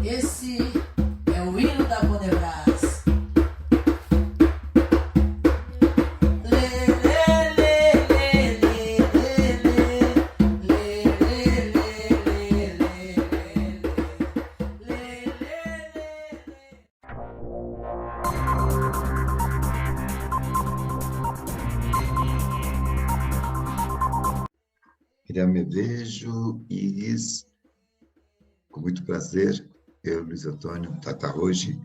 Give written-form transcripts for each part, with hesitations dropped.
Esse é o hino da Conebras. Me vejo, Iris, com muito prazer. Eu, Luiz Antônio Tata, hoje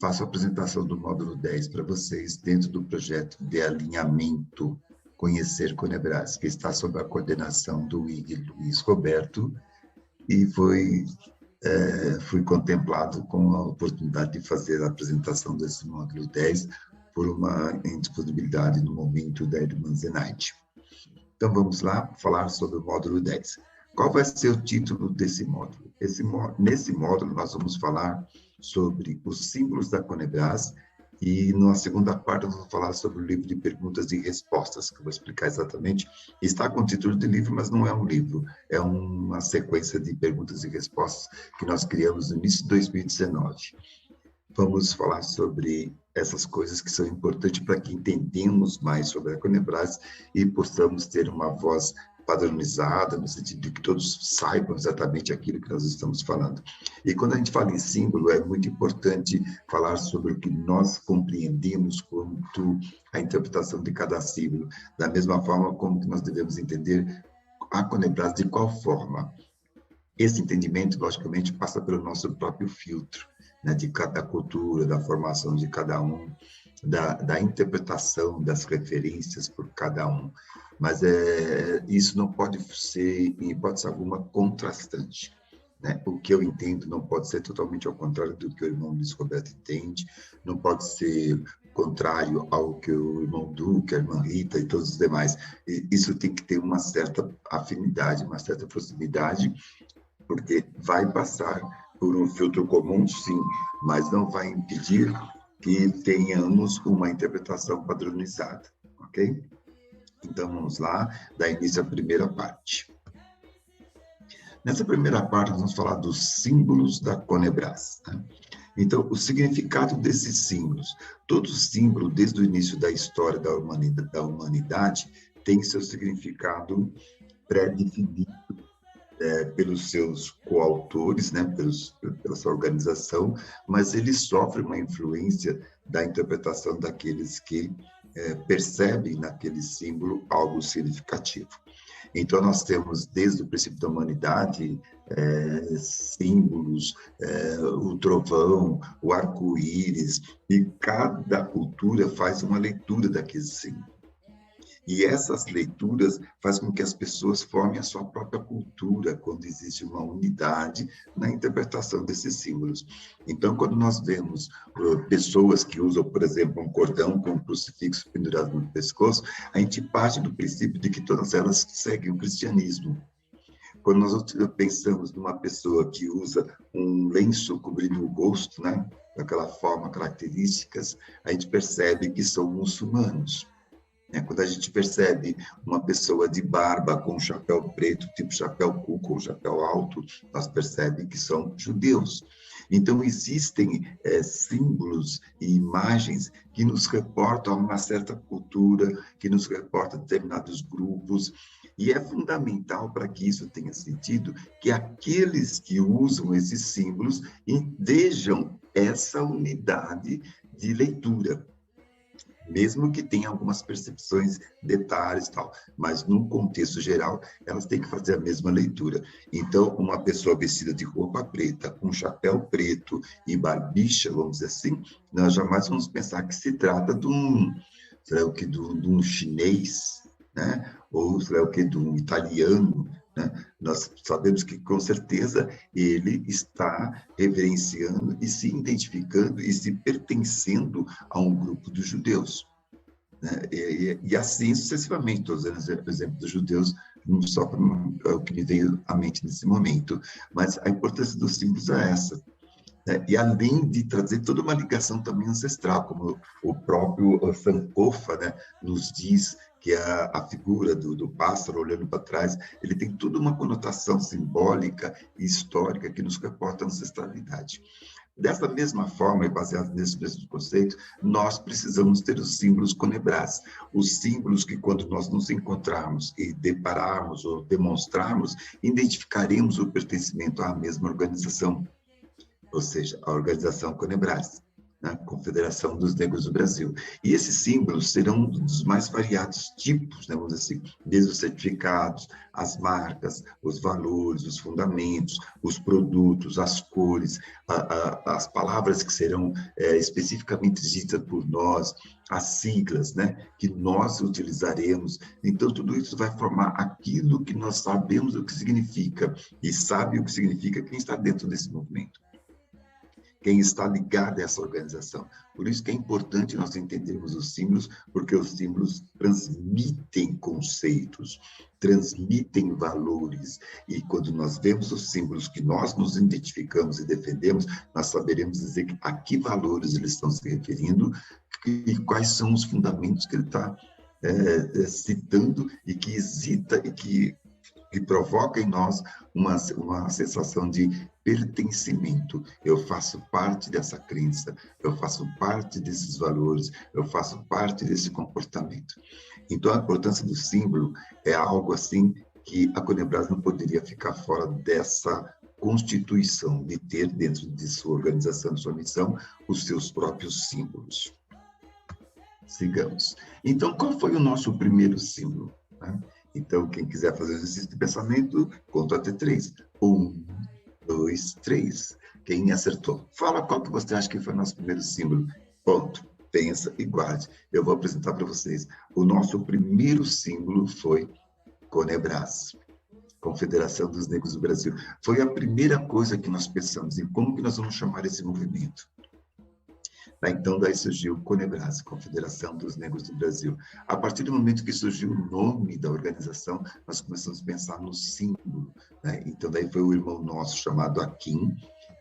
faço a apresentação do módulo 10 para vocês dentro do projeto de alinhamento Conhecer Conebras, que está sob a coordenação do IG Luiz Roberto, e fui contemplado com a oportunidade de fazer a apresentação desse módulo 10 por uma indisponibilidade no momento da irmã Zenaide. Então, vamos lá falar sobre o módulo 10. Qual vai ser o título desse módulo? Nesse módulo, nós vamos falar sobre os símbolos da Conebras e, na segunda parte, nós vamos falar sobre o livro de perguntas e respostas, que eu vou explicar exatamente. Está com o título de livro, mas não é um livro, é uma sequência de perguntas e respostas que nós criamos no início de 2019. Vamos falar sobre essas coisas que são importantes para que entendamos mais sobre a Conebras e possamos ter uma voz padronizada, no sentido de que todos saibam exatamente aquilo que nós estamos falando. E quando a gente fala em símbolo, é muito importante falar sobre o que nós compreendemos quanto à interpretação de cada símbolo, da mesma forma como que nós devemos entender a Conebras de qual forma. Esse entendimento, logicamente, passa pelo nosso próprio filtro, né, de cada cultura, da formação de cada um, da interpretação das referências por cada um. Mas isso não pode ser, em hipótese alguma, contrastante. Né? O que eu entendo não pode ser totalmente ao contrário do que o irmão Luiz Roberto entende, não pode ser contrário ao que o irmão Duque, a irmã Rita e todos os demais. Isso tem que ter uma certa afinidade, uma certa proximidade, porque vai passar por um filtro comum, sim, mas não vai impedir que tenhamos uma interpretação padronizada, ok? Então, vamos lá, dar início à primeira parte. Nessa primeira parte, nós vamos falar dos símbolos da Conebras. Né? Então, o significado desses símbolos. Todo símbolo, desde o início da história da humanidade, tem seu significado pré-definido pelos seus coautores, né, pela sua organização, mas ele sofre uma influência da interpretação daqueles que percebem naquele símbolo algo significativo. Então, nós temos, desde o princípio da humanidade, símbolos, o trovão, o arco-íris, e cada cultura faz uma leitura daquele símbolo. E essas leituras fazem com que as pessoas formem a sua própria cultura, quando existe uma unidade na interpretação desses símbolos. Então, quando nós vemos pessoas que usam, por exemplo, um cordão com um crucifixo pendurado no pescoço, a gente parte do princípio de que todas elas seguem o cristianismo. Quando nós pensamos numa pessoa que usa um lenço cobrindo o rosto, né, daquela forma, características, a gente percebe que são muçulmanos. Quando a gente percebe uma pessoa de barba com um chapéu preto, tipo chapéu cuco ou chapéu alto, nós percebemos que são judeus. Então, existem símbolos e imagens que nos reportam a uma certa cultura, que nos reportam a determinados grupos, e é fundamental para que isso tenha sentido que aqueles que usam esses símbolos vejam essa unidade de leitura. Mesmo que tenha algumas percepções, detalhes e tal, mas no contexto geral, elas têm que fazer a mesma leitura. Então, uma pessoa vestida de roupa preta, com chapéu preto e barbicha, vamos dizer assim, nós jamais vamos pensar que se trata de um chinês, né? Ou de um italiano, né? Nós sabemos que, com certeza, ele está reverenciando e se identificando e se pertencendo a um grupo dos judeus. Né? E assim sucessivamente, estou usando o exemplo dos judeus, só para o que me veio à mente nesse momento. Mas a importância dos símbolos é essa. E além de trazer toda uma ligação também ancestral, como o próprio Sankofa, né, nos diz que a figura do pássaro olhando para trás, ele tem toda uma conotação simbólica e histórica que nos reporta a ancestralidade. Dessa mesma forma, e baseado nesses mesmos conceitos, nós precisamos ter os símbolos conebras, os símbolos que, quando nós nos encontrarmos e depararmos ou demonstrarmos, identificaremos o pertencimento à mesma organização, ou seja, a organização Conebras, né? Confederação dos Negros do Brasil. E esses símbolos serão dos mais variados tipos, né? Vamos dizer assim, desde os certificados, as marcas, os valores, os fundamentos, os produtos, as cores, as palavras que serão especificamente ditas por nós, as siglas, né, que nós utilizaremos. Então, tudo isso vai formar aquilo que nós sabemos o que significa, e sabe o que significa quem está dentro desse movimento, quem está ligado a essa organização. Por isso que é importante nós entendermos os símbolos, porque os símbolos transmitem conceitos, transmitem valores, e quando nós vemos os símbolos que nós nos identificamos e defendemos, nós saberemos dizer a que valores eles estão se referindo e quais são os fundamentos que ele está citando e que hesita e que provoca em nós uma sensação de pertencimento. Eu faço parte dessa crença, eu faço parte desses valores, eu faço parte desse comportamento. Então, a importância do símbolo é algo assim que a Conebras não poderia ficar fora dessa constituição de ter dentro de sua organização, de sua missão, os seus próprios símbolos. Sigamos. Então, qual foi o nosso primeiro símbolo, né? Então, quem quiser fazer o exercício de pensamento, conta até 3. 1, 2, 3. Quem acertou? Fala qual que você acha que foi o nosso primeiro símbolo. Ponto. Pensa e guarde. Eu vou apresentar para vocês. O nosso primeiro símbolo foi Conebras, Confederação dos Negros do Brasil. Foi a primeira coisa que nós pensamos em como que nós vamos chamar esse movimento. Então, daí surgiu Conebras, Confederação dos Negros do Brasil. A partir do momento que surgiu o nome da organização, nós começamos a pensar no símbolo, né? Então, daí foi o irmão nosso chamado Akin,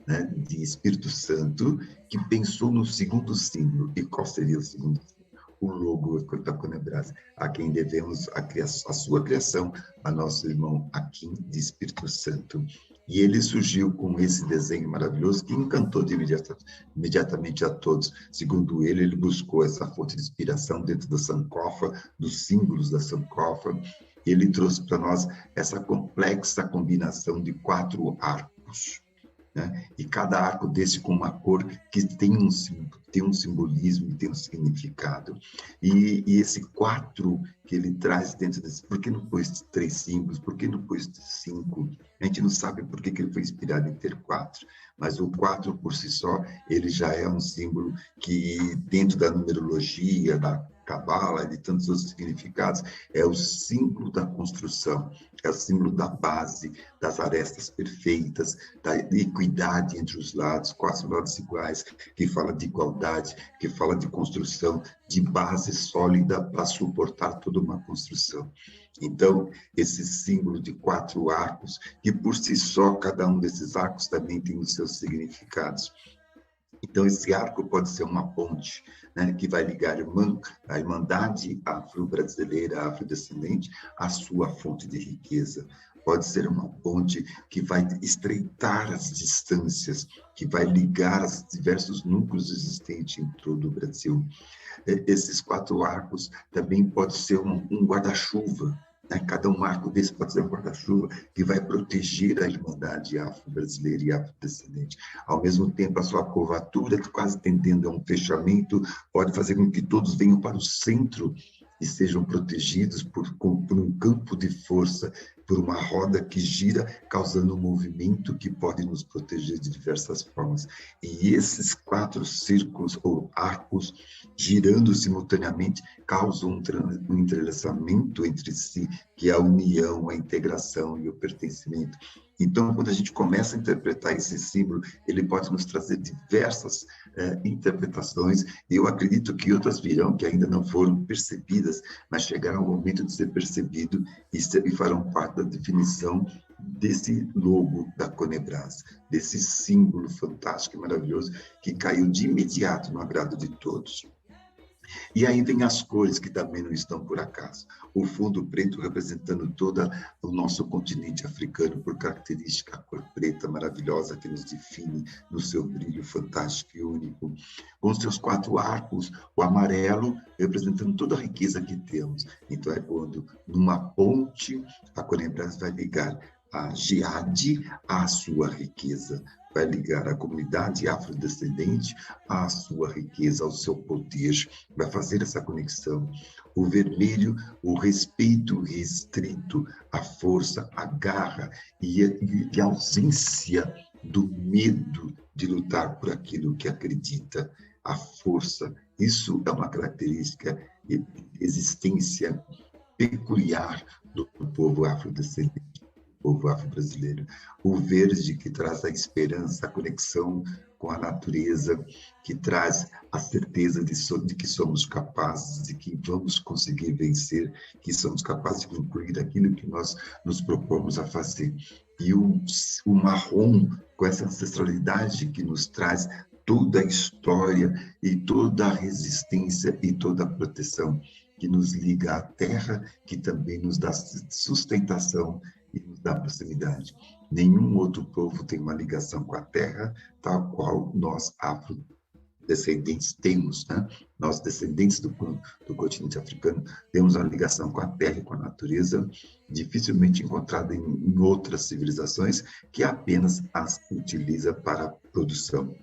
né, de Espírito Santo, que pensou no segundo símbolo. E qual seria o segundo símbolo? O logo da Conebras, a quem devemos a sua criação, a nosso irmão Akin, de Espírito Santo. E ele surgiu com esse desenho maravilhoso que encantou imediatamente a todos. Segundo ele, ele buscou essa fonte de inspiração dentro da sankofa, dos símbolos da sankofa. Ele trouxe para nós essa complexa combinação de 4 arcos, né? E cada arco desse com uma cor que tem um simbolismo, tem um significado. E esse 4 que ele traz dentro desse... Por que não pôs 3 símbolos? Por que não pôs 5? A gente não sabe por que ele foi inspirado em ter 4. Mas o 4, por si só, ele já é um símbolo que, dentro da numerologia, da Cabala e de tantos outros significados, é o símbolo da construção, é o símbolo da base, das arestas perfeitas, da equidade entre os lados, 4 lados iguais, que fala de igualdade, que fala de construção, de base sólida para suportar toda uma construção. Então, esse símbolo de 4 arcos, que por si só, cada um desses arcos também tem os seus significados. Então, esse arco pode ser uma ponte, né, que vai ligar a Irmandade afro-brasileira, afrodescendente, à sua fonte de riqueza. Pode ser uma ponte que vai estreitar as distâncias, que vai ligar os diversos núcleos existentes em todo o Brasil. Esses 4 arcos também pode ser um guarda-chuva, né? Cada um arco desse pode ser um guarda-chuva que vai proteger a Irmandade afro-brasileira e afrodescendente. Ao mesmo tempo, a sua curvatura, que quase tendendo a um fechamento, pode fazer com que todos venham para o centro e sejam protegidos por um campo de força, por uma roda que gira, causando um movimento que pode nos proteger de diversas formas. E esses 4 círculos ou arcos, girando simultaneamente, causam um entrelaçamento entre si, que é a união, a integração e o pertencimento. Então, quando a gente começa a interpretar esse símbolo, ele pode nos trazer diversas interpretações, e eu acredito que outras virão, que ainda não foram percebidas, mas chegarão ao momento de ser percebido e farão parte da definição desse logo da Conebras, desse símbolo fantástico e maravilhoso que caiu de imediato no agrado de todos. E aí vem as cores, que também não estão por acaso. O fundo preto representando todo o nosso continente africano, por característica, a cor preta maravilhosa que nos define no seu brilho fantástico e único. Com seus 4 arcos, o amarelo representando toda a riqueza que temos. Então é quando, numa ponte, a Conebras vai ligar a Giade à sua riqueza, vai ligar a comunidade afrodescendente à sua riqueza, ao seu poder, vai fazer essa conexão. O vermelho, o respeito restrito, a força, a garra e a ausência do medo de lutar por aquilo que acredita, a força. Isso é uma característica de existência peculiar do povo afrodescendente, povo afro-brasileiro. O verde, que traz a esperança, a conexão com a natureza, que traz a certeza de que somos capazes, de que vamos conseguir vencer, que somos capazes de concluir aquilo que nós nos propomos a fazer. E o marrom, com essa ancestralidade que nos traz toda a história e toda a resistência e toda a proteção, que nos liga à terra, que também nos dá sustentação e nos dá proximidade. Nenhum outro povo tem uma ligação com a terra, tal qual nós afrodescendentes temos, né? Nós, descendentes do continente africano, temos uma ligação com a terra e com a natureza, dificilmente encontrada em outras civilizações, que apenas as utiliza para a produção.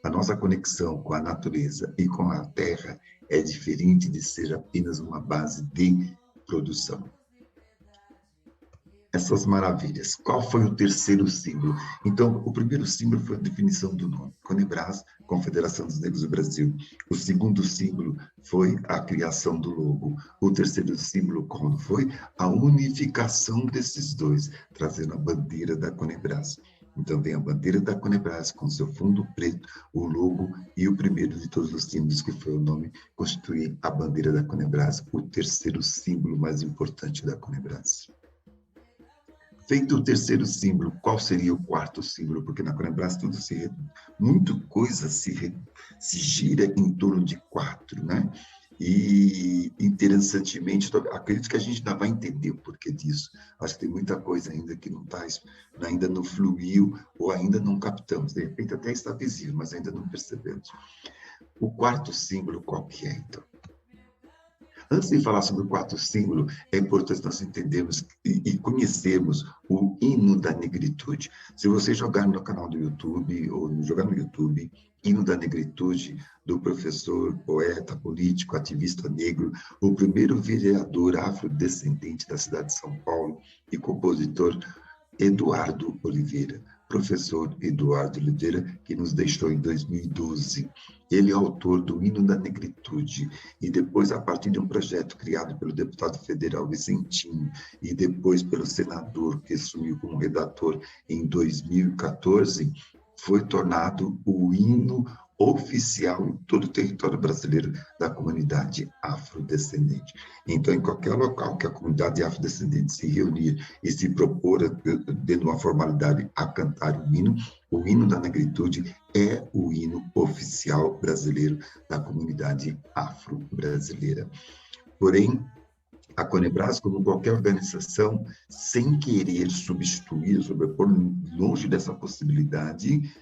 A nossa conexão com a natureza e com a terra é diferente de ser apenas uma base de produção. Essas maravilhas. Qual foi o terceiro símbolo? Então, o primeiro símbolo foi a definição do nome, Conebras, Confederação dos Negros do Brasil. O segundo símbolo foi a criação do logo. O terceiro símbolo, qual foi? A unificação desses dois, trazendo a bandeira da Conebras. Então, vem a bandeira da Conebras com seu fundo preto, o logo e o primeiro de todos os símbolos, que foi o nome, constitui a bandeira da Conebras, o terceiro símbolo mais importante da Conebras. Feito o terceiro símbolo, qual seria o quarto símbolo? Porque na Conebras muita coisa se gira em torno de 4, né? E, interessantemente, acredito que a gente ainda vai entender o porquê disso. Acho que tem muita coisa ainda que ainda não fluiu ou ainda não captamos. De repente até está visível, mas ainda não percebemos. O quarto símbolo, qual que é, então? Antes de falar sobre o quarto símbolo, é importante nós entendermos e conhecermos o hino da negritude. Se você jogar no canal do YouTube, ou jogar no YouTube, Hino da Negritude, do professor, poeta, político, ativista negro, o primeiro vereador afrodescendente da cidade de São Paulo e compositor Eduardo Oliveira, professor Eduardo Oliveira, que nos deixou em 2012. Ele é autor do Hino da Negritude, e depois, a partir de um projeto criado pelo deputado federal Vicentinho, e depois pelo senador, que assumiu como redator em 2014, foi tornado o hino oficial em todo o território brasileiro da comunidade afrodescendente. Então, em qualquer local que a comunidade afrodescendente se reunir e se propor, dentro de uma formalidade, a cantar o hino da negritude é o hino oficial brasileiro da comunidade afro-brasileira. Porém, a Conebras, como qualquer organização, sem querer substituir, sobrepor, longe dessa possibilidade,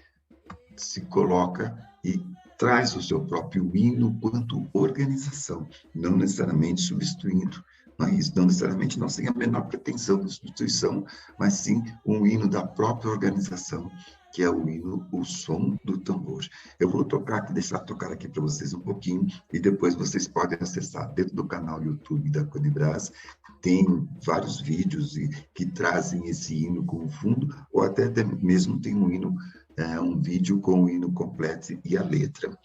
se coloca e traz o seu próprio hino quanto organização, não necessariamente substituindo, mas não necessariamente não sem a menor pretensão de substituição, mas sim um hino da própria organização, que é o hino O Som do Tambor. Eu vou deixar tocar aqui para vocês um pouquinho, e depois vocês podem acessar dentro do canal YouTube da Conebras. Tem vários vídeos que trazem esse hino como fundo, ou até mesmo tem um vídeo com o hino completo e a letra.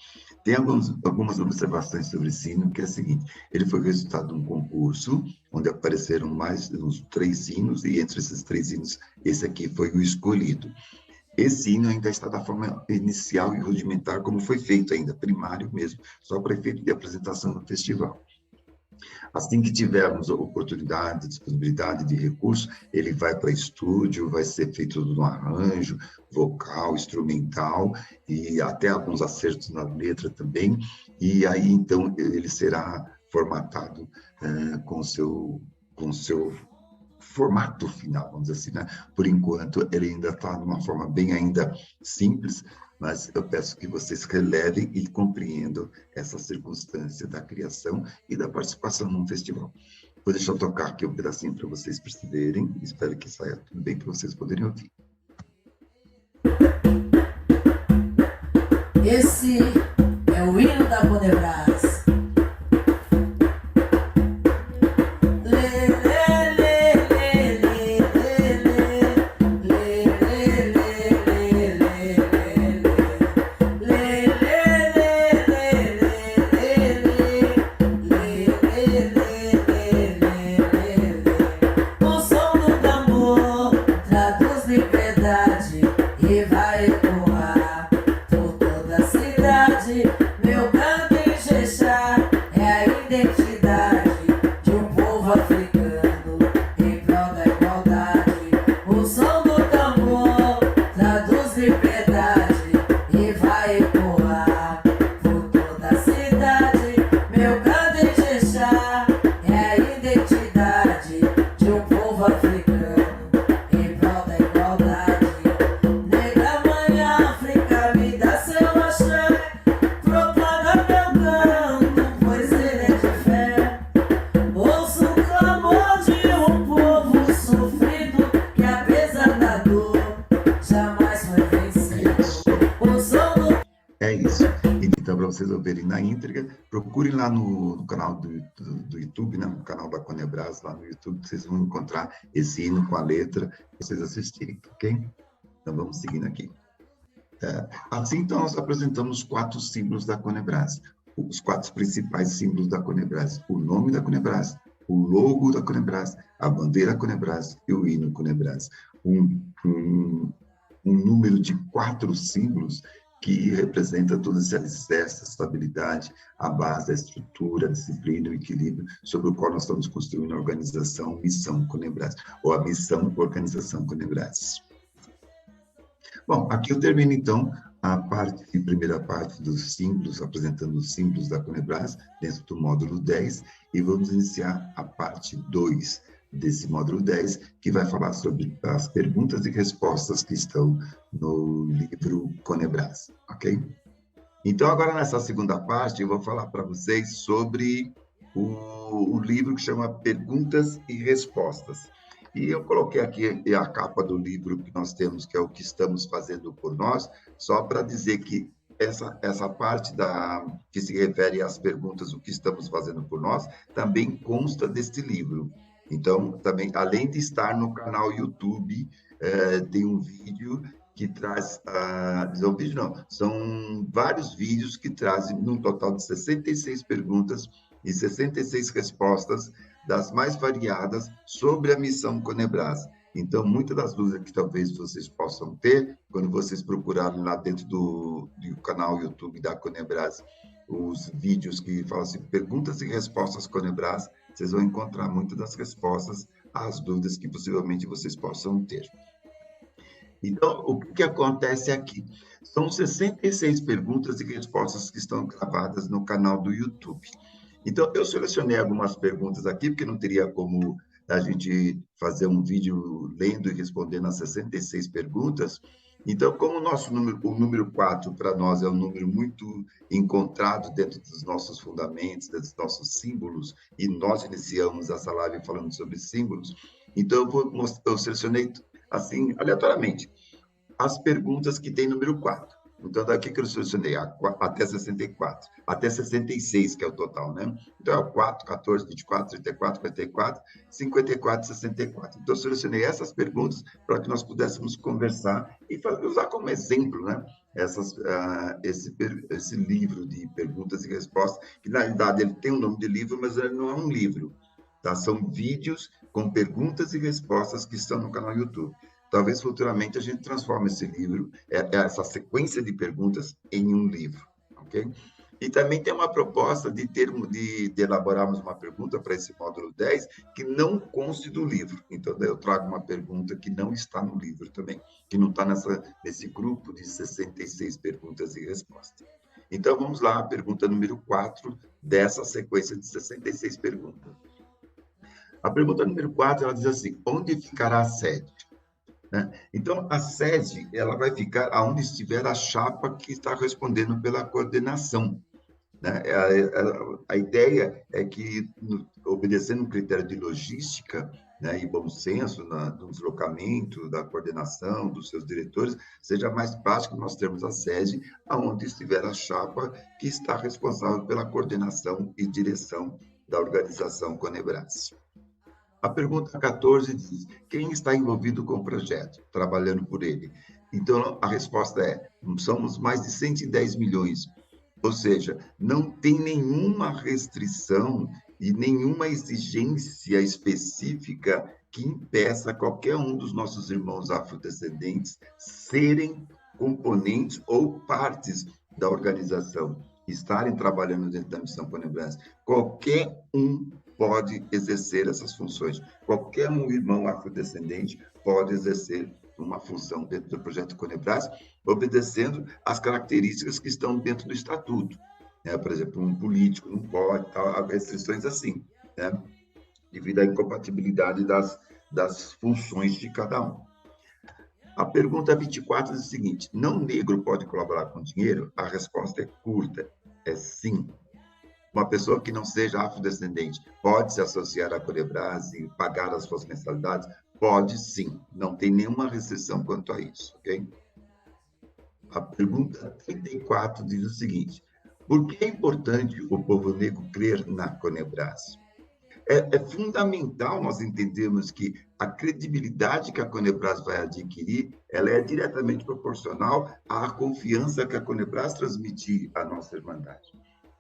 Tem algumas observações sobre esse hino, que é o seguinte: ele foi resultado de um concurso, onde apareceram mais uns 3 hinos, e entre esses 3 hinos, esse aqui foi o escolhido. Esse hino ainda está da forma inicial e rudimentar, como foi feito ainda, primário mesmo, só para efeito de apresentação no festival. Assim que tivermos oportunidade, disponibilidade de recursos, ele vai para estúdio, vai ser feito no arranjo, vocal, instrumental, e até alguns acertos na letra também, e aí, então, ele será formatado com seu formato final, vamos dizer assim, né? Por enquanto, ele ainda está numa forma bem ainda simples, mas eu peço que vocês relevem e compreendam essa circunstância da criação e da participação num festival. Vou deixar eu tocar aqui um pedacinho para vocês perceberem, espero que saia tudo bem para vocês poderem ouvir. Esse é o hino da Conebras. Meu canto em Xexá é a identidade de um povo africano em prol da igualdade. O som do tambor traduz liberdade e vai ecoar por toda a cidade. Meu canto em Xexá é a identidade de um povo africano em prol da igualdade. Negra mãe África, me dá seu axé. É isso. Então, para vocês ouvirem na íntegra, procurem lá no canal do YouTube, né? No canal da Conebras, lá no YouTube, vocês vão encontrar esse hino com a letra, para vocês assistirem, ok? Então, vamos seguindo aqui. Assim, então, nós apresentamos 4 símbolos da Conebras, os 4 principais símbolos da Conebras: o nome da Conebras, o logo da Conebras, a bandeira Conebras e o hino Conebras. Um número de 4 símbolos que representa todo esse alicerce, a estabilidade, a base, a estrutura, a disciplina, o equilíbrio, sobre o qual nós estamos construindo a organização Missão Conebras, ou a Missão Organização Conebras. Bom, aqui eu termino, então, a primeira parte dos símbolos, apresentando os símbolos da Conebras, dentro do módulo 10, e vamos iniciar a parte 2 desse módulo 10, que vai falar sobre as perguntas e respostas que estão no livro Conebras, ok? Então, agora nessa segunda parte, eu vou falar para vocês sobre o livro que chama Perguntas e Respostas. E eu coloquei aqui a capa do livro que nós temos, que é o que estamos fazendo por nós, só para dizer que essa parte que se refere às perguntas, o que estamos fazendo por nós, também consta deste livro. Então, também, além de estar no canal YouTube, tem um vídeo que traz, não, vídeo não, são vários vídeos que trazem, num total de 66 perguntas e 66 respostas, das mais variadas, sobre a missão Conebras. Então, muitas das dúvidas que talvez vocês possam ter, quando vocês procurarem lá dentro do canal YouTube da Conebras, os vídeos que falam assim, perguntas e respostas Conebras, vocês vão encontrar muitas das respostas às dúvidas que possivelmente vocês possam ter. Então, o que acontece aqui? São 66 perguntas e respostas que estão gravadas no canal do YouTube. Então, eu selecionei algumas perguntas aqui, porque não teria como a gente fazer um vídeo lendo e respondendo as 66 perguntas. Então, como o número 4 para nós é um número muito encontrado dentro dos nossos fundamentos, dos nossos símbolos, e nós iniciamos essa live falando sobre símbolos, então eu selecionei, assim, aleatoriamente, as perguntas que tem número 4. Então, daqui que eu selecionei até 64, até 66, que é o total, né? Então, é 4, 14, 24, 34, 44, 54, 64. Então, eu selecionei essas perguntas para que nós pudéssemos conversar e usar como exemplo, né? Esse livro de perguntas e respostas, que, na realidade, ele tem um nome de livro, mas ele não é um livro, tá? São vídeos com perguntas e respostas que estão no canal YouTube. Talvez futuramente a gente transforme esse livro, essa sequência de perguntas, em um livro, ok? E também tem uma proposta de elaborarmos uma pergunta para esse módulo 10 que não conste do livro. Então, eu trago uma pergunta que não está no livro também, que não está nesse grupo de 66 perguntas e respostas. Então, vamos lá, a pergunta número 4 dessa sequência de 66 perguntas. A pergunta número 4, ela diz assim: onde ficará a sede? Né? Então, a sede ela vai ficar aonde estiver a chapa que está respondendo pela coordenação. Né? A ideia é que, obedecendo um critério de logística, né, e bom senso do deslocamento, da coordenação, dos seus diretores, seja mais prático nós termos a sede aonde estiver a chapa que está responsável pela coordenação e direção da organização Conebras. A pergunta 14 diz: quem está envolvido com o projeto, trabalhando por ele? Então, a resposta é: somos mais de 110 milhões. Ou seja, não tem nenhuma restrição e nenhuma exigência específica que impeça qualquer um dos nossos irmãos afrodescendentes serem componentes ou partes da organização, estarem trabalhando dentro da missão Conebras. Qualquer um pode exercer essas funções. Qualquer um irmão afrodescendente pode exercer uma função dentro do projeto Conebras, obedecendo às características que estão dentro do estatuto. Né? Por exemplo, um político não pode, há restrições assim, né? Devido à incompatibilidade das funções de cada um. A pergunta 24 diz o seguinte: não negro pode colaborar com dinheiro? A resposta é curta, é sim. Uma pessoa que não seja afrodescendente pode se associar à Conebras e pagar as suas mensalidades? Pode sim, não tem nenhuma restrição quanto a isso, ok? A pergunta 34 diz o seguinte: por que é importante o povo negro crer na Conebras? É fundamental nós entendermos que a credibilidade que a Conebras vai adquirir, ela é diretamente proporcional à confiança que a Conebras transmitir à nossa irmandade.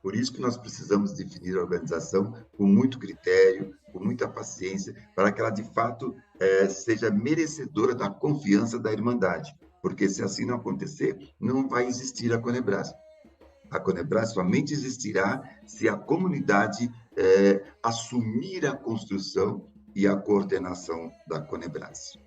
Por isso que nós precisamos definir a organização com muito critério, com muita paciência, para que ela, de fato, seja merecedora da confiança da Irmandade. Porque, se assim não acontecer, não vai existir a Conebras. A Conebras somente existirá se a comunidade assumir a construção e a coordenação da Conebras.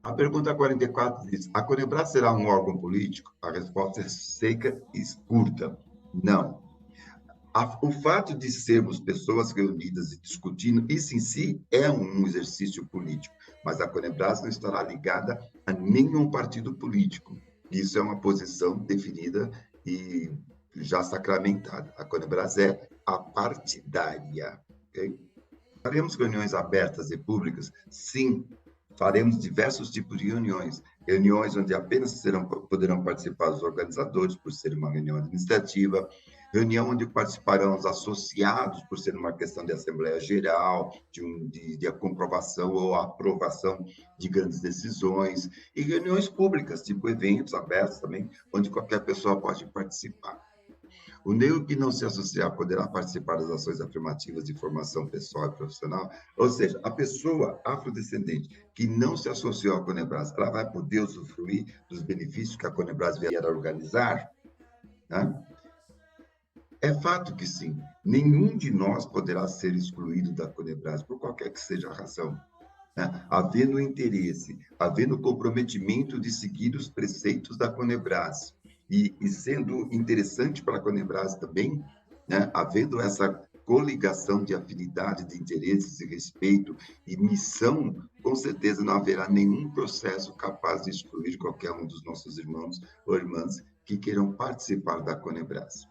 A pergunta 44 diz: a Conebras será um órgão político? A resposta é seca e curta: não. O fato de sermos pessoas reunidas e discutindo, isso em si é um exercício político, mas a Conebras não estará ligada a nenhum partido político. Isso é uma posição definida e já sacramentada. A Conebras é apartidária. Okay? Faremos reuniões abertas e públicas? Sim. Faremos diversos tipos de reuniões onde apenas poderão participar os organizadores, por ser uma reunião administrativa, reunião onde participarão os associados, por ser uma questão de Assembleia Geral, de comprovação ou aprovação de grandes decisões, e reuniões públicas, tipo eventos abertos também, onde qualquer pessoa pode participar. O negro que não se associar poderá participar das ações afirmativas de formação pessoal e profissional, ou seja, a pessoa afrodescendente que não se associou à Conebras, ela vai poder usufruir dos benefícios que a Conebras vier a organizar? Né? É fato que sim, nenhum de nós poderá ser excluído da Conebras, por qualquer que seja a razão. Né? Havendo interesse, havendo comprometimento de seguir os preceitos da Conebras, e sendo interessante para a Conebras também, né, havendo essa coligação de afinidade, de interesses e respeito e missão, com certeza não haverá nenhum processo capaz de excluir qualquer um dos nossos irmãos ou irmãs que queiram participar da Conebras.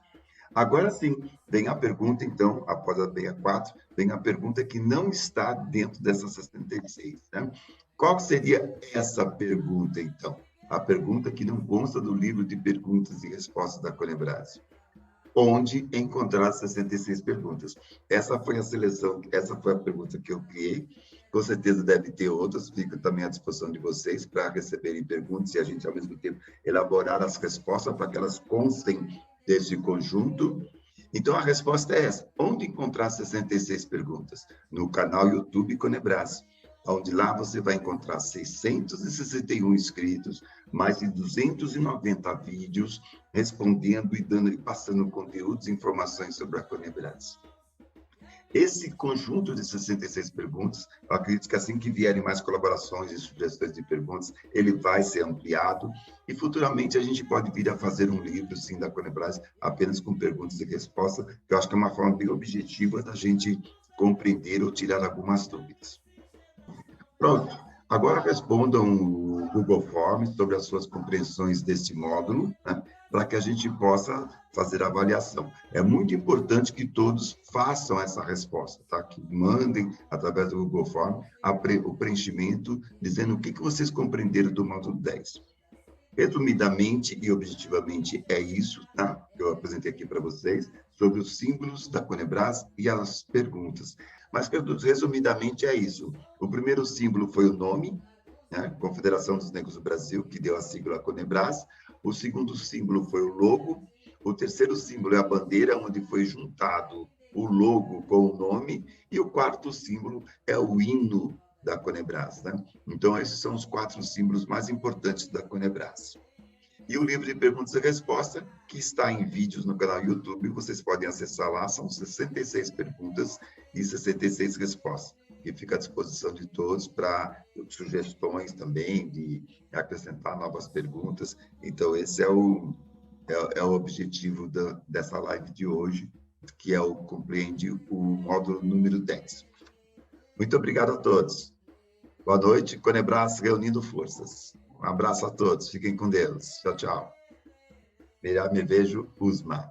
Agora sim, vem a pergunta, então, após a 64, vem a pergunta que não está dentro dessa 66. Né? Qual seria essa pergunta, então? A pergunta que não consta do livro de perguntas e respostas da Conebras. Onde encontrar as 66 perguntas? Essa foi a seleção, essa foi a pergunta que eu criei. Com certeza deve ter outras, fica também à disposição de vocês para receberem perguntas e a gente, ao mesmo tempo, elaborar as respostas para que elas constem desse conjunto. Então, a resposta é essa. Onde encontrar 66 perguntas? No canal YouTube Conebras. onde lá você vai encontrar 661 inscritos, mais de 290 vídeos respondendo e passando conteúdos e informações sobre a Conebras. Esse conjunto de 66 perguntas, eu acredito que assim que vierem mais colaborações e sugestões de perguntas, ele vai ser ampliado e futuramente a gente pode vir a fazer um livro, sim, da Conebras, apenas com perguntas e respostas, que eu acho que é uma forma bem objetiva da gente compreender ou tirar algumas dúvidas. Pronto, agora respondam o Google Forms sobre as suas compreensões deste módulo, né, para que a gente possa fazer a avaliação. É muito importante que todos façam essa resposta, tá? Que mandem, através do Google Forms, o preenchimento, dizendo o que vocês compreenderam do módulo 10. Resumidamente e objetivamente é isso, tá? Que eu apresentei aqui para vocês, sobre os símbolos da Conebras e as perguntas. Mas, resumidamente, é isso. O primeiro símbolo foi o nome, né? Confederação dos Negros do Brasil, que deu a sigla Conebras. O segundo símbolo foi o logo. O terceiro símbolo é a bandeira, onde foi juntado o logo com o nome. E o quarto símbolo é o hino da Conebras, né? Então, esses são os 4 símbolos mais importantes da Conebras. E o livro de perguntas e respostas, que está em vídeos no canal YouTube, vocês podem acessar lá, são 66 perguntas e 66 respostas, que fica à disposição de todos para sugestões também, de acrescentar novas perguntas. Então, esse é o objetivo dessa live de hoje, que compreende o módulo número 10. Muito obrigado a todos. Boa noite, Conebras reunindo forças. Um abraço a todos, fiquem com Deus. Tchau, tchau. Me vejo, Usma.